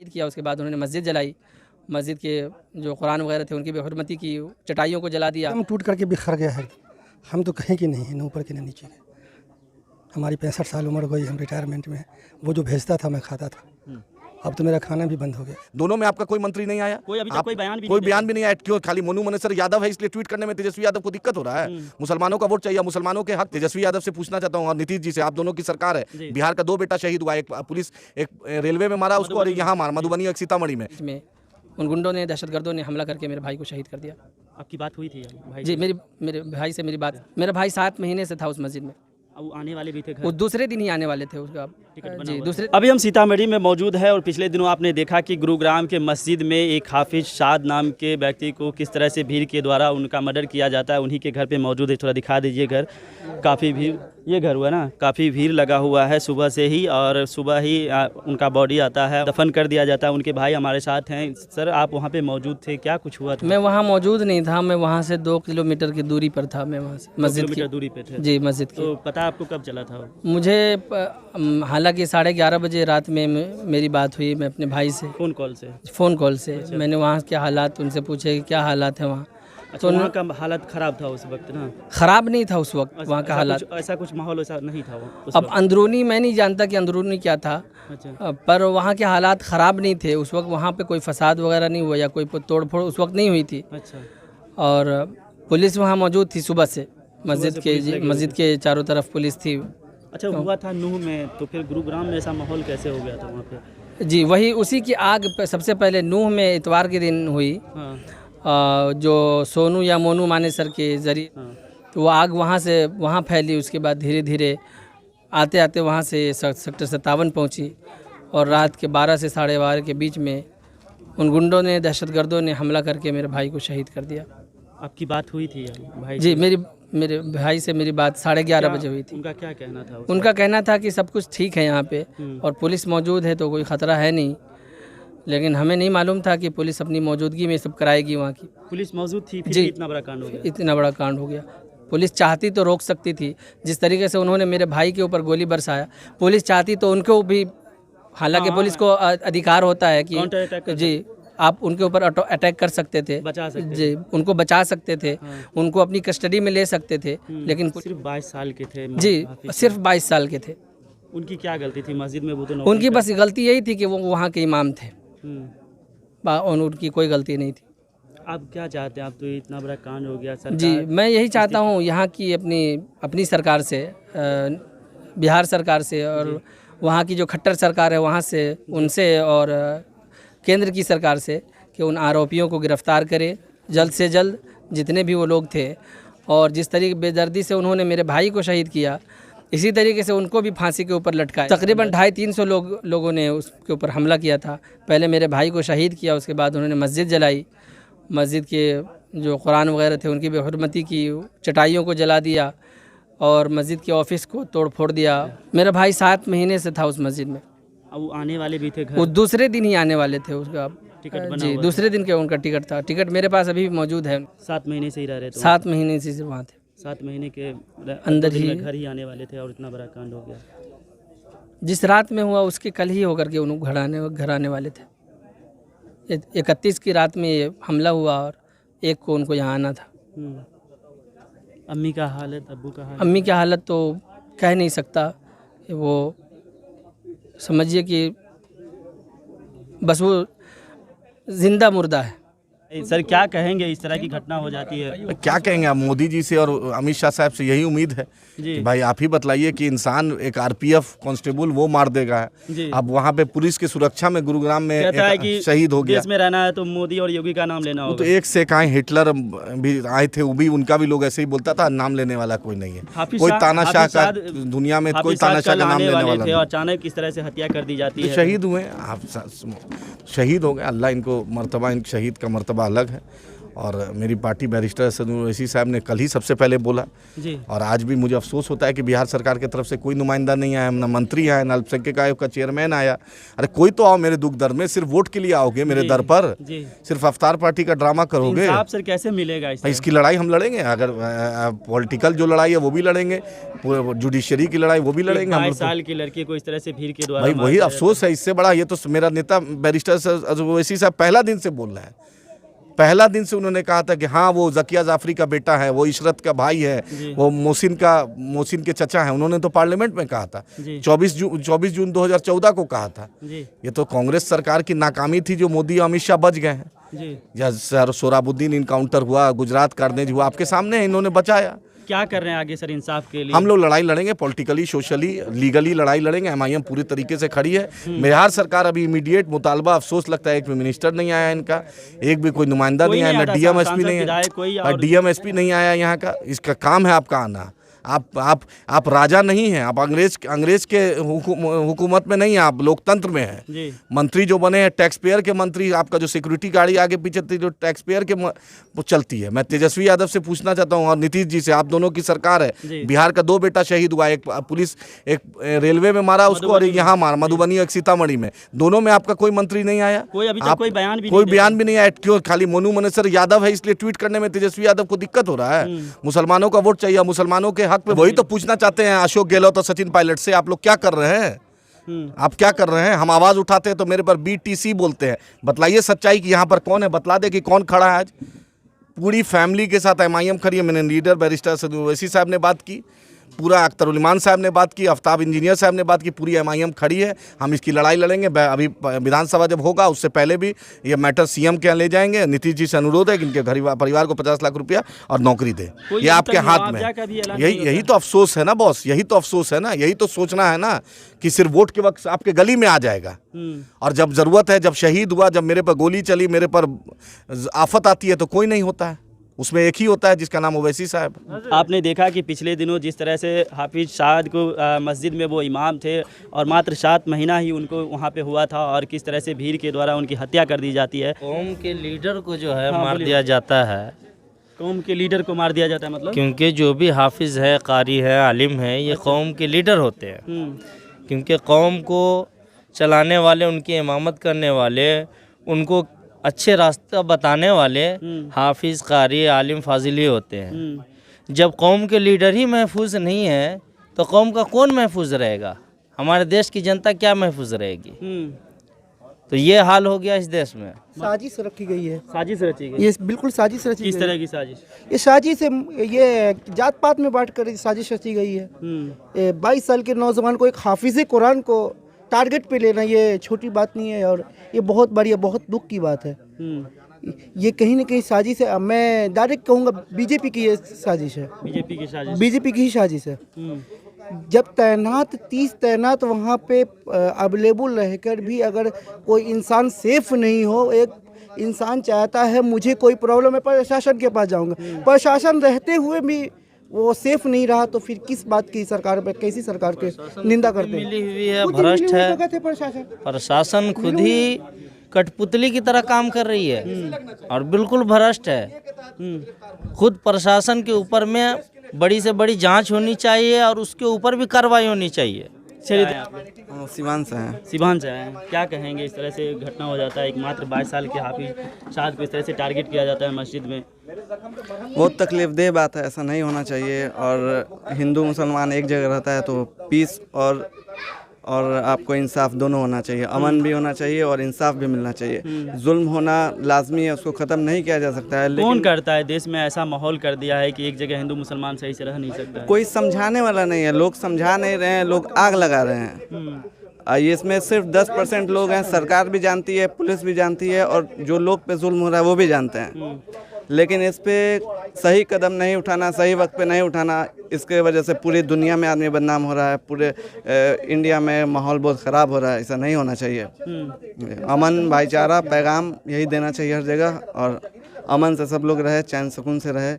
ईद किया, उसके बाद उन्होंने मस्जिद जलाई। मस्जिद के जो कुरान वगैरह थे उनकी बेहुरमती की, चटाइयों को जला दिया। हम टूट करके बिखर गया है। हम तो कहीं की नहीं है, न ऊपर के न नीचे के। हमारी 65 साल उम्र हो गई, हम रिटायरमेंट में हैं। वो जो भेजता था मैं खाता था, अब तो मेरा खाना भी बंद हो गया। दोनों में आपका कोई मंत्री नहीं आया, कोई अभी तक कोई बयान भी नहीं आया। क्यों खाली मोनू मनेसर यादव है इसलिए ट्वीट करने में तेजस्वी यादव को दिक्कत हो रहा है? मुसलमानों का वोट चाहिए, मुसलमानों के हक। तेजस्वी यादव से पूछना चाहता हूँ और नीतीश जी से, आप दोनों की सरकार है, बिहार का 2 बेटा शहीद हुआ, एक पुलिस एक रेलवे में मारा उसको और यहाँ मार मधुबनी और सीतामढ़ी में। उन गुंडों ने, दहशतगर्दों ने हमला करके मेरे भाई को शहीद कर दिया। आपकी बात हुई थी भाई जी, मेरे भाई से मेरी बात, मेरा भाई 7 महीने से था उस मस्जिद में। अब आने वाले भी थे घर? वो दूसरे दिन ही आने वाले थे उसका जी दूसरे। अभी हम सीतामढ़ी में मौजूद है और पिछले दिनों आपने देखा कि गुरुग्राम के मस्जिद में एक हाफिज शाद नाम के व्यक्ति को किस तरह से भीड़ के द्वारा उनका मर्डर किया जाता है। उन्हीं के घर पे मौजूद है, थोड़ा दिखा दीजिए घर। काफ़ी भीड़, ये घर हुआ ना, काफ़ी भीड़ लगा हुआ है सुबह से ही, और सुबह ही उनका बॉडी आता है, दफन कर दिया जाता है। उनके भाई हमारे साथ हैं। सर, आप वहाँ पे मौजूद थे, क्या कुछ हुआ था? मैं वहाँ मौजूद नहीं था, मैं वहाँ से 2 किलोमीटर की दूरी पर था। मैं वहाँ से मस्जिद की दूरी पे थे? जी, मस्जिद की। तो पता आपको कब चला था? मुझे हालांकि 11:30 बजे रात में मेरी बात हुई मैं अपने भाई से, फ़ोन कॉल से। अच्छा। मैंने वहाँ के हालात उनसे पूछे कि क्या हालात है वहाँ। अच्छा, तो वहाँ का हालत ख़राब था उस वक्त ना? ख़राब नहीं था उस वक्त वहाँ का हालात, ऐसा कुछ माहौल ऐसा नहीं था वो। अब अंदरूनी मैं नहीं जानता कि अंदरूनी क्या था। अच्छा। पर वहाँ के हालात ख़राब नहीं थे उस वक्त। वहाँ पे कोई फसाद वगैरह नहीं हुआ या कोई तोड़ फोड़ उस वक्त नहीं हुई थी। अच्छा। और पुलिस वहाँ मौजूद थी सुबह से, मस्जिद के चारों तरफ पुलिस थी। अच्छा, हुआ था नूह में, तो फिर गुरुग्राम में ऐसा माहौल कैसे हो गया था वहाँ पे? जी, वही उसी की आग सबसे पहले नूह में इतवार के दिन हुई। हाँ। जो सोनू या मोनू मानेसर के जरिए, हाँ। तो वो आग वहाँ फैली। उसके बाद धीरे धीरे आते आते वहाँ से सेक्टर 57 पहुँची और रात के 12 से 12:30 के बीच में उन गुंडों ने, दहशतगर्दों ने हमला करके मेरे भाई को शहीद कर दिया। आपकी बात हुई थी भाई? जी, मेरे भाई से मेरी बात 11:30 बजे हुई थी। उनका क्या कहना था? उनका कहना था कि सब कुछ ठीक है यहाँ पे और पुलिस मौजूद है तो कोई ख़तरा है नहीं। लेकिन हमें नहीं मालूम था कि पुलिस अपनी मौजूदगी में सब कराएगी। वहाँ की पुलिस मौजूद थी, फिर जी, इतना बड़ा कांड हो गया। इतना बड़ा कांड हो गया। पुलिस चाहती तो रोक सकती थी। जिस तरीके से उन्होंने मेरे भाई के ऊपर गोली बरसाया, पुलिस चाहती तो उनको भी, हालांकि पुलिस को अधिकार होता है कि जी आप उनके ऊपर अटैक कर सकते थे, बचा सकते जी, उनको बचा सकते थे, उनको अपनी कस्टडी में ले सकते थे। लेकिन सिर्फ 22 साल के थे जी, सिर्फ 22 साल के थे। उनकी क्या गलती थी? मस्जिद में वो तो उनकी बस गलती यही थी कि वो वहाँ के इमाम थे और उनकी कोई गलती नहीं थी। आप क्या चाहते हैं? आप तो इतना बड़ा कांड हो गया सरकार। जी, मैं यही चाहता हूँ यहाँ की अपनी सरकार से, बिहार सरकार से, और वहाँ की जो खट्टर सरकार है वहाँ से, उनसे, और केंद्र की सरकार से कि उन आरोपियों को गिरफ्तार करे जल्द से जल्द, जितने भी वो लोग थे। और जिस तरीके बेदर्दी से उन्होंने मेरे भाई को शहीद किया, इसी तरीके से उनको भी फांसी के ऊपर लटकाए। तकरीबन 250-300 लोगों ने उसके ऊपर हमला किया था। पहले मेरे भाई को शहीद किया, उसके बाद उन्होंने मस्जिद जलाई। मस्जिद के जो कुरान वगैरह थे उनकी बेहुरमती की, चटाइयों को जला दिया और मस्जिद के ऑफिस को तोड़ फोड़ दिया। मेरा भाई 7 महीने से था उस मस्जिद में। अब वो आने वाले भी थे घर? वो दूसरे दिन ही आने वाले थे। उसका टिकट बना जी, हुआ दूसरे दिन के उनका टिकट था। टिकट मेरे पास अभी भी मौजूद है। 7 महीने से ही रह रहे थे? 7 महीने से वहाँ थे। 7 महीने के अंदर ही घर ही आने वाले थे और इतना बड़ा कांड हो गया। जिस रात में हुआ उसके कल ही होकर के उन्होंने घर आने वाले थे। 31 की रात में ये हमला हुआ और 1 को उनको यहाँ आना था। अम्मी का हालत, अब्बू का हालत? अम्मी की हालत तो कह नहीं सकता। वो समझिए कि बस वो जिंदा मुर्दा है। सर, क्या कहेंगे? इस तरह की घटना हो जाती है, क्या कहेंगे आप? मोदी जी से और अमित शाह साहब से यही उम्मीद है जी। कि भाई आप ही बतलाइए कि इंसान, एक आरपीएफ कांस्टेबल वो मार देगा जी। अब वहाँ पे पुलिस की सुरक्षा में गुरुग्राम में कहता है कि शहीद हो गया। देश में रहना है तो मोदी और योगी का नाम लेना वो होगा। तो एक से कहा, हिटलर भी आए थे, वो भी, उनका भी लोग ऐसे ही बोलता था, नाम लेने वाला कोई नहीं है। कोई तानाशाह का दुनिया में, कोई तानाशाह का नाम लेने वाला नहीं। अचानक किस तरह से हत्या कर दी जाती है। शहीद हुए, आप शहीद हो गए, अल्लाह इनको मर्तबा, इन शहीद का मर्तबा अलग है। और मेरी पार्टी बैरिस्टर असद ओवैसी साहब ने कल ही सबसे पहले बोला जी। और आज भी मुझे अफसोस होता है कि बिहार सरकार की तरफ से कोई नुमाइंदा नहीं आया, ना मंत्री आया, ना अल्पसंख्यक आयोग का चेयरमैन आया। अरे कोई तो आओ मेरे दुख दर्द में, सिर्फ वोट के लिए आओगे मेरे दर पर, जी। सिर्फ अवतार पार्टी का ड्रामा करोगे। इंसाफ सर कैसे मिलेगा इससे? इसकी लड़ाई हम लड़ेंगे, अगर पॉलिटिकल जो लड़ाई है वो भी लड़ेंगे, जुडिशरी की लड़ाई वो भी लड़ेंगे हम 22 लोग। साल की लड़की को इस तरह से भीड़ के द्वारा भाई मार वही दिया अफसोस है, इससे बड़ा ये तो मेरा नेता बैरिस्टर असद ओवैसी साहब पहला दिन से बोल रहे हैं। पहला दिन से उन्होंने कहा था कि हाँ वो जकिया जाफरी का बेटा है, वो इशरत का भाई है, वो मोहसिन के चचा है। उन्होंने तो पार्लियामेंट में कहा था, जी। 24 जून 2014 को कहा था। जी। ये तो कांग्रेस सरकार की नाकामी थी जो मोदी और अमित शाह बच गए हैं। जी। या सोहराबुद्दीन इनकाउंटर हुआ, गुजरात कार्नेज हुआ, आपके सामने है, इन्होंने बचाया। क्या कर रहे हैं आगे सर इंसाफ के लिए? हम लोग लड़ाई लड़ेंगे, पॉलिटिकली, सोशली, लीगली लड़ाई लड़ेंगे। MIM पूरी तरीके से खड़ी है। बिहार सरकार अभी इमीडिएट मुतालबा, अफसोस लगता है एक भी मिनिस्टर नहीं आया इनका, एक भी कोई नुमाइंदा नहीं आया, ना DMSP नहीं आया, DMSP नहीं आया यहाँ का। इसका काम है आपका आना। आप राजा नहीं हैं, आप अंग्रेज के हुकूमत में नहीं हैं, आप लोकतंत्र में हैं। जी। मंत्री जो बने हैं टैक्स पेयर के मंत्री, आपका जो सिक्योरिटी गाड़ी आगे पीछे थी जो टैक्स पेयर के वो चलती है। मैं तेजस्वी यादव से पूछना चाहता हूँ और नीतीश जी से, आप दोनों की सरकार है, बिहार का 2 बेटा शहीद हुआ, एक पुलिस, एक रेलवे में मारा उसको और एक यहाँ मारा, मधुबनी और सीतामढ़ी में, दोनों में आपका कोई मंत्री नहीं आया, कोई अभी तक कोई बयान भी नहीं आया। क्यों? खाली मोनू मनेसर यादव है इसलिए ट्वीट करने में तेजस्वी यादव को दिक्कत हो रहा है। मुसलमानों का वोट चाहिए, मुसलमानों के हक में, वही तो पूछना चाहते हैं अशोक गहलोत और सचिन पायलट से, आप लोग क्या कर रहे हैं? आप क्या कर रहे हैं? हम आवाज उठाते हैं तो मेरे पर BTC बोलते हैं। बतलाइए सच्चाई कि यहाँ पर कौन है, बतला दे कि कौन खड़ा है आज। पूरी फैमिली के साथ MIM खड़ी है। मैंने लीडर बैरिस्टर असद ओवैसी साहब ने बात की, पूरा अख्तरुल इमान साहब ने बात की, आफ्ताब इंजीनियर साहब ने बात की, पूरी MIM खड़ी है। हम इसकी लड़ाई लड़ेंगे। अभी विधानसभा जब होगा उससे पहले भी ये मैटर CM के यहाँ ले जाएंगे। नीतीश जी से अनुरोध है कि इनके परिवार को 50 लाख रुपया और नौकरी दे, ये आपके हाथ में है। यही तो अफसोस है ना बॉस, यही तो अफसोस है ना, यही तो सोचना है ना कि सिर्फ वोट के वक्त आपके गली में आ जाएगा, और जब जरूरत है, जब शहीद हुआ, जब मेरे पर गोली चली, मेरे पर आफत आती है तो कोई नहीं होता है। उसमें एक ही होता है जिसका नाम ओवैसी साहब। आपने देखा कि पिछले दिनों जिस तरह से हाफिज साद को मस्जिद में वो इमाम थे और मात्र 7 महीना ही उनको वहाँ पे हुआ था और किस तरह से भीड़ के द्वारा उनकी हत्या कर दी जाती है। कौम के लीडर को जो है मार दिया जाता है। कौम के लीडर को मार दिया जाता है मतलब? क्योंकि जो भी हाफिज है, कारी है, आलिम है, ये कौम के लीडर होते हैं। क्योंकि कौम को चलाने वाले, उनकी इमामत करने वाले, उनको अच्छे रास्ता बताने वाले हाफिज, कारी, आलिम, फाजिली होते हैं। जब कौम के लीडर ही महफूज नहीं है तो कौम का कौन महफूज रहेगा? हमारे देश की जनता क्या महफूज रहेगी? तो ये हाल हो गया इस देश में। साजिश रखी गई है। साजिश रची गई? ये बिल्कुल साजिश रची गई। किस तरह की साजिश? ये साजिश है, ये जात पात में बांट कर साजिश रची गई है। 22 साल के नौजवान को, एक हाफिज कुरान को टारगेट पे लेना ये छोटी बात नहीं है, और ये बहुत बड़ी, बहुत दुख की बात है। ये कहीं ना कहीं साजिश है। मैं डायरेक्ट कहूँगा बीजेपी की ये साजिश है। बीजेपी की ही साजिश है। जब 30 तैनात वहाँ पे अवेलेबल रहकर भी अगर कोई इंसान सेफ नहीं हो, एक इंसान चाहता है मुझे कोई प्रॉब्लम है प्रशासन के पास जाऊँगा, प्रशासन रहते हुए भी वो सेफ नहीं रहा, तो फिर किस बात की सरकार पे, कैसी सरकार के निंदा करते हैं? मिली हुई है, भ्रष्ट है प्रशासन, खुद ही कठपुतली की तरह काम कर रही है और बिल्कुल भ्रष्ट है। खुद प्रशासन के ऊपर में बड़ी से बड़ी जांच होनी चाहिए और उसके ऊपर भी कार्रवाई होनी चाहिए। सिवान से हैं। सिवान से हैं, क्या कहेंगे? इस तरह से घटना हो जाता है, एक मात्र 22 साल के हाफिज साद को इस तरह से टारगेट किया जाता है मस्जिद में। बहुत तकलीफदेह बात है, ऐसा नहीं होना चाहिए। और हिंदू मुसलमान एक जगह रहता है तो पीस और आपको इंसाफ दोनों होना चाहिए, अमन भी होना चाहिए और इंसाफ भी मिलना चाहिए। जुल्म होना लाजमी है, उसको ख़त्म नहीं किया जा सकता है। कौन करता है? देश में ऐसा माहौल कर दिया है कि एक जगह हिंदू मुसलमान सही से रह नहीं सकता है। कोई समझाने वाला नहीं है, लोग समझा नहीं रहे हैं, लोग आग लगा रहे हैं। इसमें सिर्फ 10% लोग हैं, सरकार भी जानती है, पुलिस भी जानती है, और जो लोग पे जुल्म हो रहा है वो भी जानते हैं। लेकिन इस पे सही कदम नहीं उठाना, सही वक्त पे नहीं उठाना, इसके वजह से पूरी दुनिया में आदमी बदनाम हो रहा है, पूरे इंडिया में माहौल बहुत ख़राब हो रहा है। ऐसा नहीं होना चाहिए। अमन, भाईचारा पैगाम यही देना चाहिए हर जगह, और अमन से सब लोग रहे, चैन सुकून से रहे।